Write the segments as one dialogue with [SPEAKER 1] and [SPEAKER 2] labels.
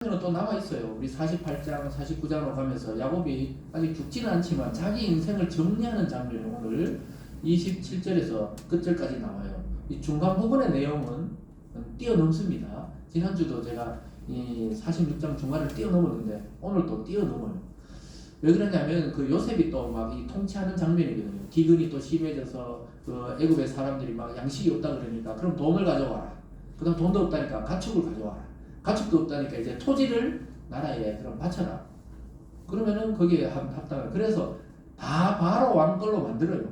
[SPEAKER 1] 또 남아 있어요. 우리 48장, 49장으로 가면서 야곱이 아직 죽지는 않지만 자기 인생을 정리하는 장면이 오늘 27절에서 끝절까지 나와요. 이 중간 부분의 내용은 뛰어넘습니다. 지난주도 제가 이 46장 중간을 뛰어넘었는데 오늘 또 뛰어넘어요. 왜 그러냐면 그 요셉이 또 막 이 통치하는 장면이거든요. 기근이 또 심해져서 그 애굽의 사람들이 막 양식이 없다 그러니까 그럼 돈을 가져와라. 그다음 돈도 없다니까 가축을 가져와라. 가축도 없다니까 이제 토지를 나라에 그럼 바쳐라. 그러면은 거기에 합당해. 그래서 다 바로 왕 걸로 만들어요.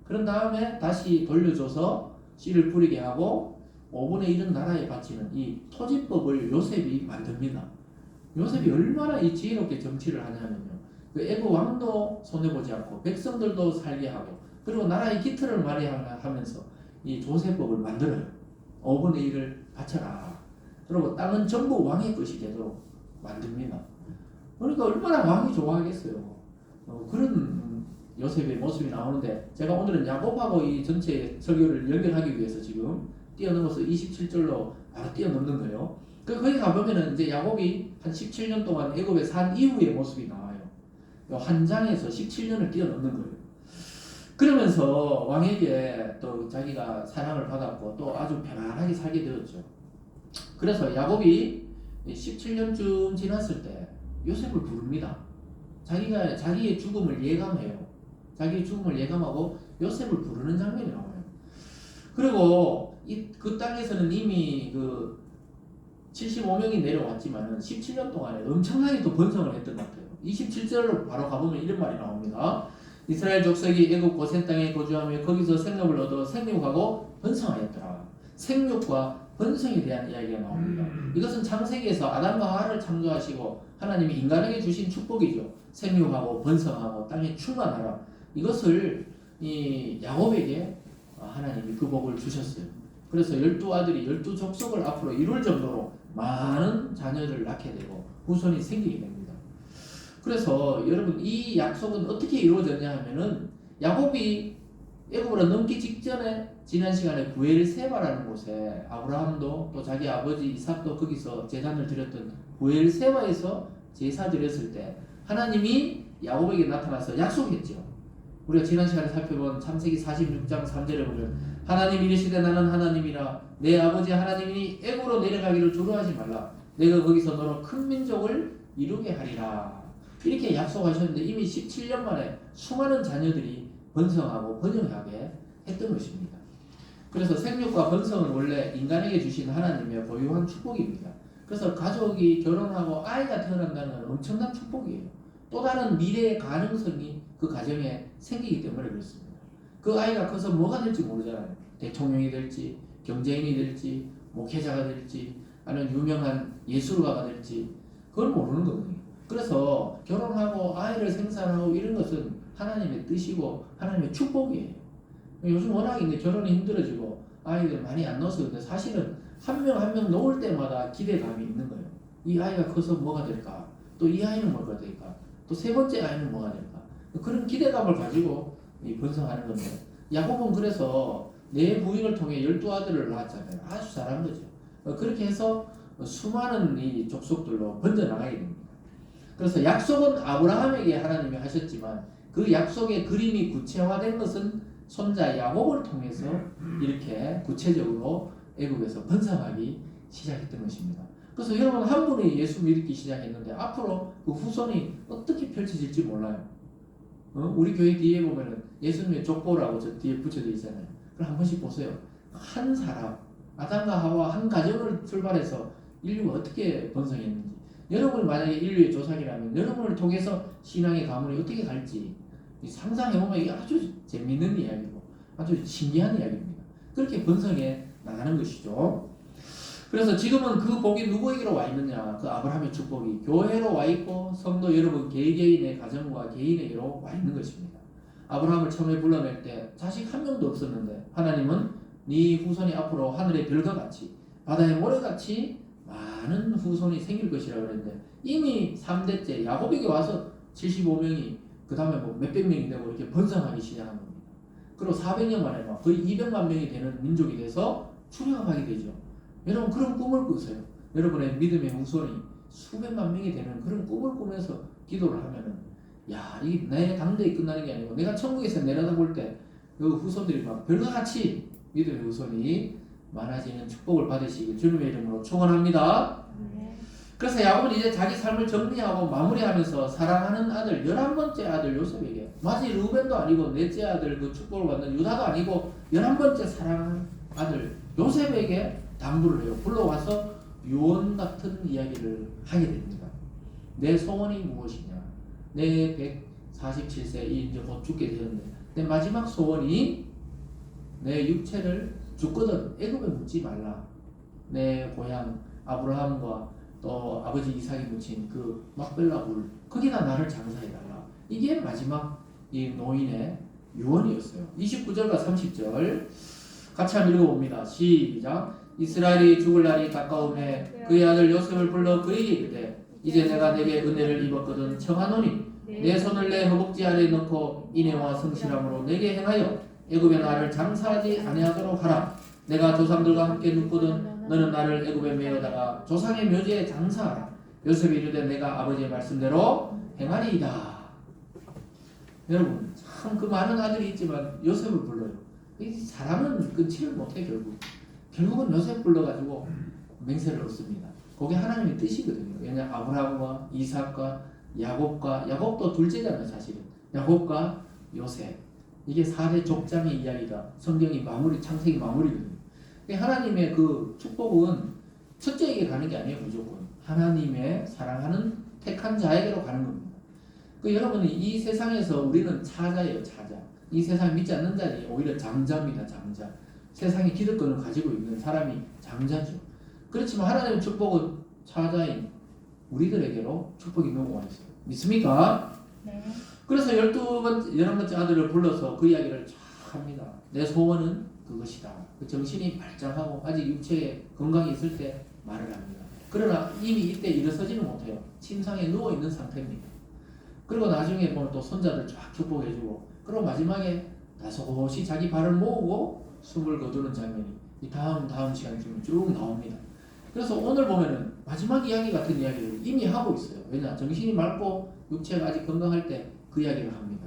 [SPEAKER 1] 그런 다음에 다시 돌려줘서 씨를 뿌리게 하고 5분의 1은 나라에 바치는 이 토지법을 요셉이 만듭니다. 요셉이 얼마나 이 지혜롭게 정치를 하냐면요. 그 애굽 왕도 손해보지 않고 백성들도 살게 하고 그리고 나라의 기틀을 마련하면서 이 조세법을 만들어요. 5분의 1을 바쳐라. 그리고 땅은 전부 왕의 것이 되도록 만듭니다. 그러니까 얼마나 왕이 좋아하겠어요. 그런 요셉의 모습이 나오는데 제가 오늘은 야곱하고 이 전체 설교를 연결하기 위해서 지금 뛰어넘어서 27절로 바로 뛰어넘는 거예요. 거기 가보면은 이제 야곱이 한 17년 동안 애굽에 산 이후의 모습이 나와요. 한 장에서 17년을 뛰어넘는 거예요. 그러면서 왕에게 또 자기가 사랑을 받았고 또 아주 편안하게 살게 되었죠. 그래서 야곱이 17년쯤 지났을 때 요셉을 부릅니다. 자기가 자기의 죽음을 예감해요. 자기의 죽음을 예감하고 요셉을 부르는 장면이 나와요. 그리고 그 땅에서는 이미 그 75명이 내려왔지만 17년 동안에 엄청나게 또 번성을 했던 것 같아요. 27절로 바로 가보면 이런 말이 나옵니다. 이스라엘 족속이 애굽 고센 땅에 거주하며 거기서 생업을 얻어 생육하고 번성하였더라. 생육과 번성에 대한 이야기가 나옵니다. 이것은 창세기에서 아담과 하와를 창조하시고 하나님이 인간에게 주신 축복이죠. 생육하고 번성하고 땅에 충만하라. 이것을 이 야곱에게 하나님이 그 복을 주셨어요. 그래서 12아들이 12족속을 앞으로 이룰 정도로 많은 자녀를 낳게 되고 후손이 생기게 됩니다. 그래서 여러분 이 약속은 어떻게 이루어졌냐 하면은 야곱이 애굽으로 넘기 직전에 지난 시간에 부엘세바라는 곳에 아브라함도 또 자기 아버지 이삭도 거기서 제단을 드렸던 부엘세바에서 제사 드렸을 때 하나님이 야곱에게 나타나서 약속했죠. 우리가 지난 시간에 살펴본 창세기 46장 3절에 보면 하나님 이르시되 나는 하나님이라 내 아버지 하나님이 애굽으로 내려가기를 두려워하지 말라 내가 거기서 너로 큰 민족을 이루게 하리라 이렇게 약속하셨는데 이미 17년 만에 수많은 자녀들이 번성하고 번영하게 했던 것입니다. 그래서 생육과 번성은 원래 인간에게 주신 하나님의 고유한 축복입니다. 그래서 가족이 결혼하고 아이가 태어난다는 건 엄청난 축복이에요. 또 다른 미래의 가능성이 그 가정에 생기기 때문에 그렇습니다. 그 아이가 커서 뭐가 될지 모르잖아요. 대통령이 될지 경제인이 될지 목회자가 될지 아니면 유명한 예술가가 될지 그걸 모르는 거거든요. 그래서 결혼하고 아이를 생산하고 이런 것은 하나님의 뜻이고 하나님의 축복이에요. 요즘 워낙 이제 결혼이 힘들어지고 아이들 많이 안 넣어서 근데 사실은 한 명 한 명 놓을 때마다 기대감이 있는 거예요. 이 아이가 커서 뭐가 될까? 또 이 아이는 뭐가 될까? 또 세 번째 아이는 뭐가 될까? 그런 기대감을 가지고 번성하는 건데 야곱은 그래서 네 부인을 통해 12아들을 낳았잖아요. 아주 잘한 거죠. 그렇게 해서 수많은 이 족속들로 번져나가게 됩니다. 그래서 약속은 아브라함에게 하나님이 하셨지만 그 약속의 그림이 구체화된 것은 손자 야곱을 통해서 이렇게 구체적으로 애굽에서 번성하기 시작했던 것입니다. 그래서 여러분 한 분이 예수 믿기 시작했는데 앞으로 그 후손이 어떻게 펼쳐질지 몰라요. 우리 교회 뒤에 보면은 예수님의 족보라고 저 뒤에 붙여져 있잖아요. 그럼 한 번씩 보세요. 한 사람, 아담과 하와 한 가정을 출발해서 인류가 어떻게 번성했는지. 여러분이 만약에 인류의 조상이라면 여러분을 통해서 신앙의 가문이 어떻게 갈지 상상해보면 이게 아주 재밌는 이야기고 아주 신기한 이야기입니다. 그렇게 번성해 나가는 것이죠. 그래서 지금은 그 복이 누구에게로 와 있느냐? 그 아브라함의 축복이 교회로 와 있고 성도 여러분 개개인의 가정과 개인에게로 와 있는 것입니다. 아브라함을 처음에 불러낼 때 자식 한 명도 없었는데 하나님은 네 후손이 앞으로 하늘의 별과 같이 바다의 모래같이 많은 후손이 생길 것이라고 그랬는데 이미 3대째 야곱에게 와서 75명이 그 다음에 뭐 몇백 명이 되고 이렇게 번성하기 시작한 겁니다. 그리고 400년 만에 막 거의 200만 명이 되는 민족이 돼서 출애굽하게 되죠. 여러분 그런 꿈을 꾸세요. 여러분의 믿음의 후손이 수백만 명이 되는 그런 꿈을 꾸면서 기도를 하면은 야, 이게 내 당대에 끝나는 게 아니고 내가 천국에서 내려다볼 때 그 후손들이 막 별과 같이 믿음의 후손이 많아지는 축복을 받으시길 주님의 이름으로 축원합니다. 그래서 야곱은 이제 자기 삶을 정리하고 마무리하면서 사랑하는 아들 11번째 아들 요셉에게 마치 루벤도 아니고 넷째 아들 그 축복을 받는 유다도 아니고 11번째 사랑하는 아들 요셉에게 당부를 해요. 불러와서 유언 같은 이야기를 하게 됩니다. 내 소원이 무엇이냐? 내 147세 이제 곧 죽게 되는데 내 마지막 소원이 내 육체를 죽거든 애굽에 묻지 말라. 내 고향 아브라함과 또 아버지 이삭이 묻힌 그 막벨라 굴 거기다 나를 장사해달라. 이게 마지막 이 노인의 유언이었어요. 29절과 30절 같이 한번 읽어봅니다. 시작. 이스라엘이 죽을 날이 가까우매 그의 아들 요셉을 불러 그에게 이르되 이제 내가 내게 은혜를 입었거든 청하노니 내 손을 내 허벅지 아래에 넣고 인애와 성실함으로 내게 행하여 애굽에 나를 장사하지 아니하도록 하라. 내가 조상들과 함께 눕거든 너는 나를 애굽에 메어다가 조상의 묘지에 장사하라. 요셉이 이르되 내가 아버지의 말씀대로 행하리이다. 여러분 참 그 많은 아들이 있지만 요셉을 불러요. 이 사람은 끊지를 못해 결국은 요셉 불러가지고 맹세를 얻습니다. 그게 하나님의 뜻이거든요. 왜냐 아브라함과 이삭과 야곱도 둘째잖아요. 사실은 야곱과 요셉 이게 4대 족장의 이야기가 성경이 창세기 마무리거든요. 하나님의 그 축복은 첫째에게 가는 게 아니에요. 무조건 하나님의 사랑하는 택한 자에게로 가는 겁니다. 여러분이 이 세상에서 우리는 차자예요. 차자. 이 세상 믿지 않는 자니 오히려 장자입니다. 장자. 세상의 기득권을 가지고 있는 사람이 장자죠. 그렇지만 하나님의 축복은 차자인 우리들에게로 축복이 넘어와 있어요. 믿습니까?
[SPEAKER 2] 네.
[SPEAKER 1] 그래서 11번째 아들을 불러서 그 이야기를 쫙 합니다. 내 소원은 그것이다. 그 정신이 발전하고 아직 육체에 건강이 있을 때 말을 합니다. 그러나 이미 이때 일어서지는 못해요. 침상에 누워있는 상태입니다. 그리고 나중에 보면 또 손자들 쫙 축복해주고 그리고 마지막에 다소곳이 자기 발을 모으고 숨을 거두는 장면이 이 다음 시간쯤 쭉 나옵니다. 그래서 오늘 보면은 마지막 이야기 같은 이야기를 이미 하고 있어요. 왜냐? 정신이 맑고 육체가 아직 건강할 때 그 이야기를 합니다.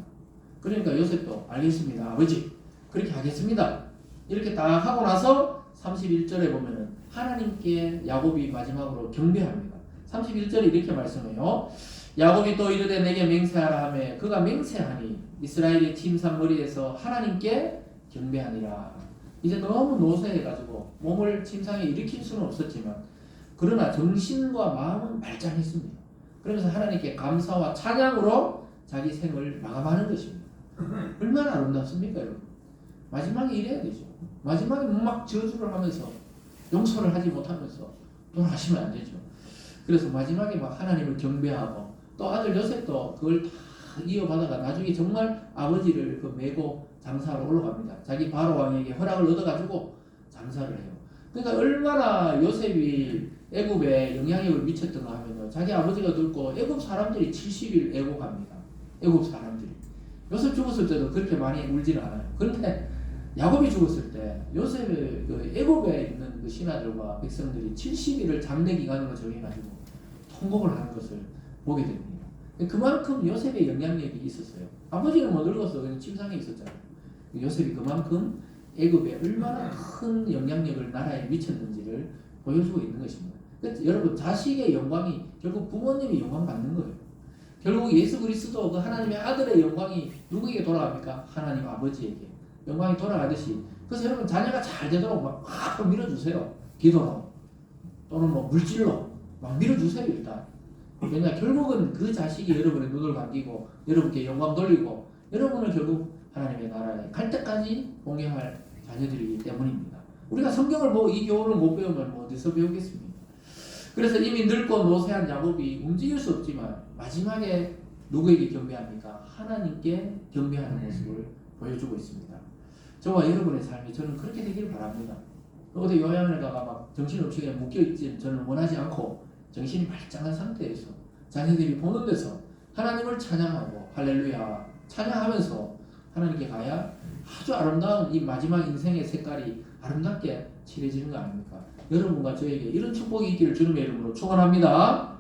[SPEAKER 1] 그러니까 요셉도 알겠습니다. 아버지 그렇게 하겠습니다. 이렇게 딱 하고 나서 31절에 보면은 하나님께 야곱이 마지막으로 경배합니다. 31절에 이렇게 말씀해요. 야곱이 또 이르되 내게 맹세하라 하매 그가 맹세하니 이스라엘의 침상머리에서 하나님께 경배하니라. 이제 너무 노쇠해가지고 몸을 침상에 일으킬 수는 없었지만 그러나 정신과 마음은 말짱했습니다. 그러면서 하나님께 감사와 찬양으로 자기 생을 마감하는 것입니다. 얼마나 아름답습니까 여러분? 마지막에 이래야 되죠. 마지막에 막 저주를 하면서 용서를 하지 못하면서 돌아가시면 안 되죠. 그래서 마지막에 막 하나님을 경배하고 또 아들 요셉도 그걸 다 이어받아가 나중에 정말 아버지를 메고 장사로 올라갑니다. 자기 바로 왕에게 허락을 얻어가지고 장사를 해요. 그러니까 얼마나 요셉이 애굽에 영향력을 미쳤던가 하면요. 자기 아버지가 늙고 애굽 사람들이 70일 애곡합니다. 애굽 사람들이. 요셉 죽었을 때도 그렇게 많이 울지는 않아요. 그런데 야곱이 죽었을 때 요셉의 애굽에 있는 그 신하들과 백성들이 70일을 장례 기간으로 정해가지고 통곡을 하는 것을 보게 됩니다. 그만큼 요셉의 영향력이 있었어요. 아버지는 뭐 늙어서 그냥 침상에 있었잖아요. 요셉이 그만큼 애굽에 얼마나 큰 영향력을 나라에 미쳤는지를 보여주고 있는 것입니다. 그래서 여러분 자식의 영광이 결국 부모님이 영광 받는 거예요. 결국 예수 그리스도 그 하나님의 아들의 영광이 누구에게 돌아갑니까? 하나님 아버지에게 영광이 돌아가듯이. 그래서 여러분 자녀가 잘 되도록 막 밀어주세요. 기도로 또는 뭐 물질로 막 밀어주세요. 일단 왜냐 결국은 그 자식이 여러분의 눈을 감기고 여러분께 영광 돌리고 여러분을 결국 하나님의 나라에 갈 때까지 공경할 자녀들이기 때문입니다. 우리가 성경을 보고 이 교훈을 못 배우면 뭐 어디서 배우겠습니까? 그래서 이미 늙고 노쇠한 야곱이 움직일 수 없지만 마지막에 누구에게 경배합니까? 하나님께 경배하는 모습을 보여주고 있습니다. 저와 여러분의 삶이 저는 그렇게 되기를 바랍니다. 어디 요양원에다가 막 정신없이 그냥 묶여있지 저는 원하지 않고 정신이 말짱한 상태에서 자녀들이 보는 데서 하나님을 찬양하고 할렐루야 찬양하면서 하나님께 가야 아주 아름다운 이 마지막 인생의 색깔이 아름답게 칠해지는 거 아닙니까? 여러분과 저에게 이런 축복이 있기를 주님의 이름으로 축원합니다.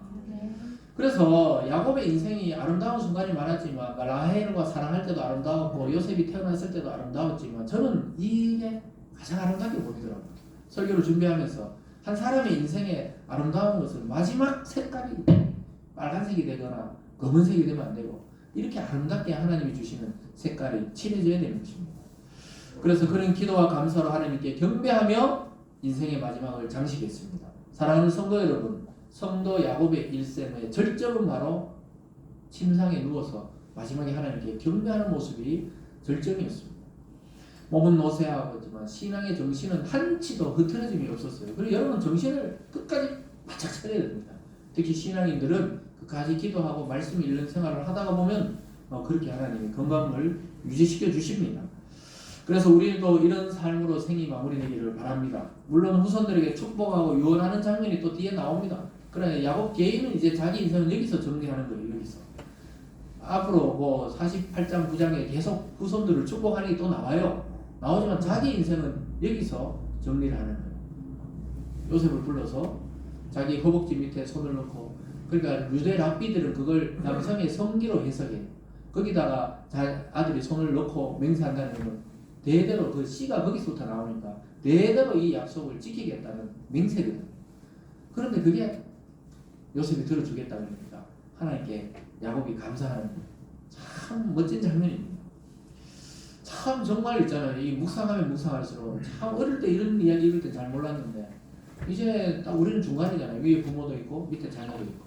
[SPEAKER 1] 그래서 야곱의 인생이 아름다운 순간이 많았지만 라헬과 사랑할 때도 아름다웠고 요셉이 태어났을 때도 아름다웠지만 저는 이게 가장 아름답게 보이더라고요. 설교를 준비하면서 한 사람의 인생에 아름다운 것은 마지막 색깔이 빨간색이 되거나 검은색이 되면 안 되고 이렇게 아름답게 하나님이 주시는 색깔이 칠해져야 되는 것입니다. 그래서 그런 기도와 감사로 하나님께 경배하며 인생의 마지막을 장식했습니다. 사랑하는 성도 여러분, 성도 야곱의 일생의 절정은 바로 침상에 누워서 마지막에 하나님께 경배하는 모습이 절정이었습니다. 몸은 노쇠하지만 신앙의 정신은 한치도 흐트러짐이 없었어요. 그리고 여러분 정신을 끝까지 바짝 차려야 됩니다. 특히 신앙인들은 끝까지 기도하고 말씀 읽는 생활을 하다가 보면 그렇게 하나님이 건강을 유지시켜 주십니다. 그래서 우리도 이런 삶으로 생이 마무리되기를 바랍니다. 물론 후손들에게 축복하고 유언하는 장면이 또 뒤에 나옵니다. 그러나 야곱 개인은 이제 자기 인생을 여기서 정리하는 거예요. 여기서 앞으로 48장 9장에 계속 후손들을 축복하는 게 또 나오지만 자기 인생은 여기서 정리를 하는 거예요. 요셉을 불러서 자기 허벅지 밑에 손을 넣고, 그러니까 유대 랍비들은 그걸 남성의 성기로 해석해요. 거기다가 아들이 손을 넣고 맹세한다는 건 대대로 그 씨가 거기서부터 나오니까 대대로 이 약속을 지키겠다는 맹세거든. 그런데 그게 요셉이 들어주겠다 그러니까 하나님께 야곱이 감사하는 참 멋진 장면입니다. 참 정말 있잖아요. 이 묵상하면 묵상할수록 참 어릴 때 이런 이야기 읽을 때 잘 몰랐는데 이제 딱 우리는 중간이잖아요. 위에 부모도 있고 밑에 자녀도 있고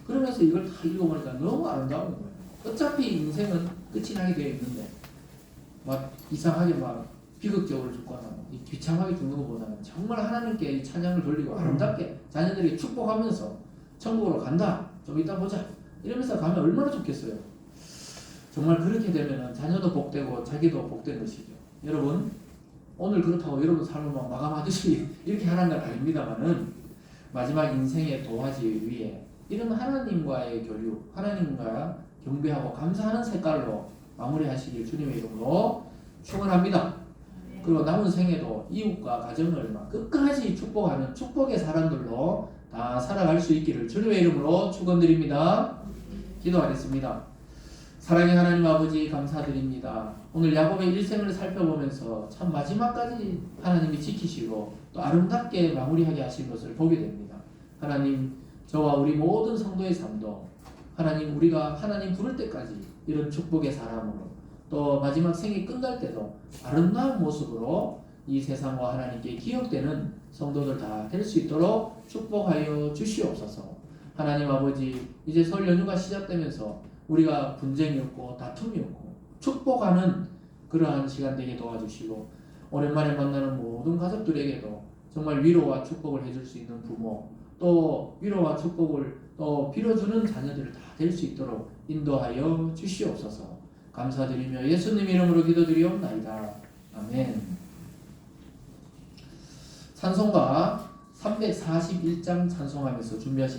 [SPEAKER 1] 그러면서 이걸 다 읽어보니까 너무 아름다운 거예요. 어차피 인생은 끝이 나게 되어 있는데 막 이상하게 막 비극적으로 죽거나 비참하게 죽는 것보다는 정말 하나님께 이 찬양을 돌리고 아름답게 자녀들이 축복하면서 천국으로 간다. 좀 이따 보자. 이러면서 가면 얼마나 좋겠어요. 정말 그렇게 되면 자녀도 복되고 자기도 복된 것이죠. 여러분 오늘 그렇다고 여러분 삶을 막 마감하듯이 이렇게 하는 건 아닙니다만은 마지막 인생의 도화지 위에 이런 하나님과의 교류, 하나님과 경배하고 감사하는 색깔로 마무리하시길 주님의 이름으로 축원합니다. 그리고 남은 생에도 이웃과 가정을 막 끝까지 축복하는 축복의 사람들로 다 살아갈 수 있기를 주님의 이름으로 축원드립니다. 기도하겠습니다. 사랑의 하나님 아버지 감사드립니다. 오늘 야곱의 일생을 살펴보면서 참 마지막까지 하나님이 지키시고 또 아름답게 마무리하게 하신 것을 보게 됩니다. 하나님 저와 우리 모든 성도의 삶도 하나님 우리가 하나님 부를 때까지 이런 축복의 사람으로 또 마지막 생이 끝날 때도 아름다운 모습으로 이 세상과 하나님께 기억되는 성도들 다 될 수 있도록 축복하여 주시옵소서. 하나님 아버지 이제 설 연휴가 시작되면서 우리가 분쟁이 없고 다툼이 없고 축복하는 그러한 시간 되게 도와주시고 오랜만에 만나는 모든 가족들에게도 정말 위로와 축복을 해줄 수 있는 부모 또 위로와 축복을 또 빌어주는 자녀들 다 될 수 있도록 인도하여 주시옵소서. 감사드리며 예수님 이름으로 기도드리옵나이다. 아멘. 찬송가 341장 찬송하면서 준비하신